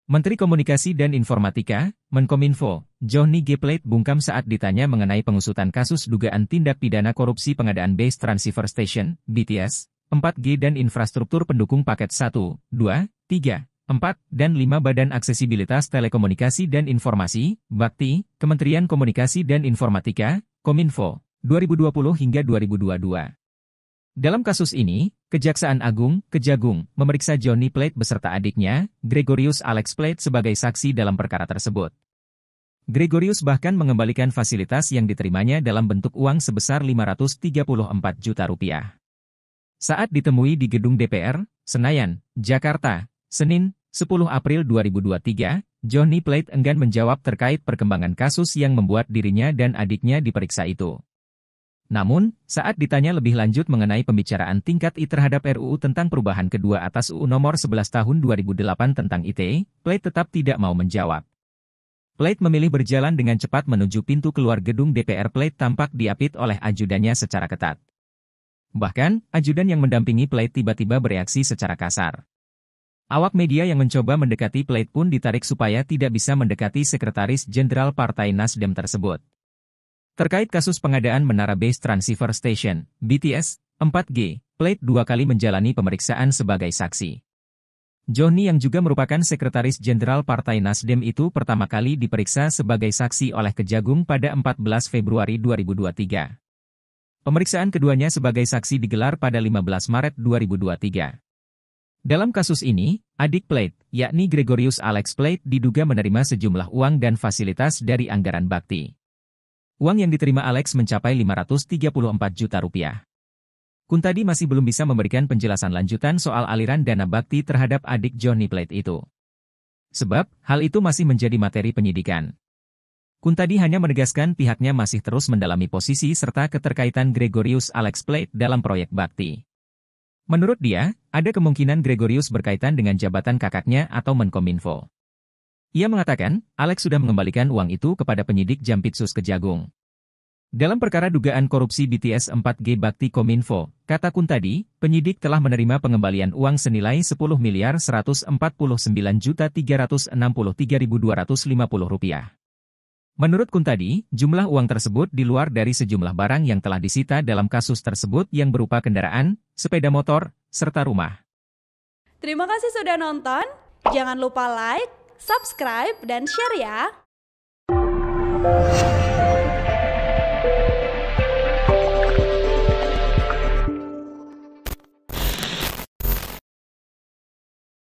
Menteri Komunikasi dan Informatika, Menkominfo, Johnny G. Plate bungkam saat ditanya mengenai pengusutan kasus dugaan tindak pidana korupsi pengadaan Base Transceiver Station, BTS, 4G dan infrastruktur pendukung paket 1, 2, 3, 4, dan 5 Badan Aksesibilitas Telekomunikasi dan Informasi, Bakti, Kementerian Komunikasi dan Informatika, Kominfo, 2020 hingga 2022. Dalam kasus ini, Kejaksaan Agung, Kejagung, memeriksa Johnny Plate beserta adiknya, Gregorius Alex Plate sebagai saksi dalam perkara tersebut. Gregorius bahkan mengembalikan fasilitas yang diterimanya dalam bentuk uang sebesar 534 juta rupiah. Saat ditemui di gedung DPR, Senayan, Jakarta, Senin, 10 April 2023, Johnny Plate enggan menjawab terkait perkembangan kasus yang membuat dirinya dan adiknya diperiksa itu. Namun, saat ditanya lebih lanjut mengenai pembicaraan tingkat I terhadap RUU tentang perubahan kedua atas UU Nomor 11 Tahun 2008 tentang ITE, Plate tetap tidak mau menjawab. Plate memilih berjalan dengan cepat menuju pintu keluar gedung DPR. Plate tampak diapit oleh ajudannya secara ketat. Bahkan, ajudan yang mendampingi Plate tiba-tiba bereaksi secara kasar. Awak media yang mencoba mendekati Plate pun ditarik supaya tidak bisa mendekati Sekretaris Jenderal Partai Nasdem tersebut. Terkait kasus pengadaan Menara Base Transceiver Station, BTS, 4G, Plate 2 kali menjalani pemeriksaan sebagai saksi. Johnny yang juga merupakan Sekretaris Jenderal Partai Nasdem itu pertama kali diperiksa sebagai saksi oleh Kejagung pada 14 Februari 2023. Pemeriksaan keduanya sebagai saksi digelar pada 15 Maret 2023. Dalam kasus ini, adik Plate, yakni Gregorius Alex Plate diduga menerima sejumlah uang dan fasilitas dari anggaran bakti. Uang yang diterima Alex mencapai 534 juta rupiah. Kuntadi masih belum bisa memberikan penjelasan lanjutan soal aliran dana bakti terhadap adik Johnny Plate itu. Sebab, hal itu masih menjadi materi penyidikan. Kuntadi hanya menegaskan pihaknya masih terus mendalami posisi serta keterkaitan Gregorius Alex Plate dalam proyek bakti. Menurut dia, ada kemungkinan Gregorius berkaitan dengan jabatan kakaknya atau Menkominfo. Ia mengatakan, Alex sudah mengembalikan uang itu kepada penyidik Jampitsus Kejagung. Dalam perkara dugaan korupsi BTS 4G Bakti Kominfo, kata Kuntadi, penyidik telah menerima pengembalian uang senilai Rp10.149.363.250. Menurut Kuntadi, jumlah uang tersebut di luar dari sejumlah barang yang telah disita dalam kasus tersebut yang berupa kendaraan, sepeda motor, serta rumah. Terima kasih sudah nonton, jangan lupa like, subscribe, dan share ya!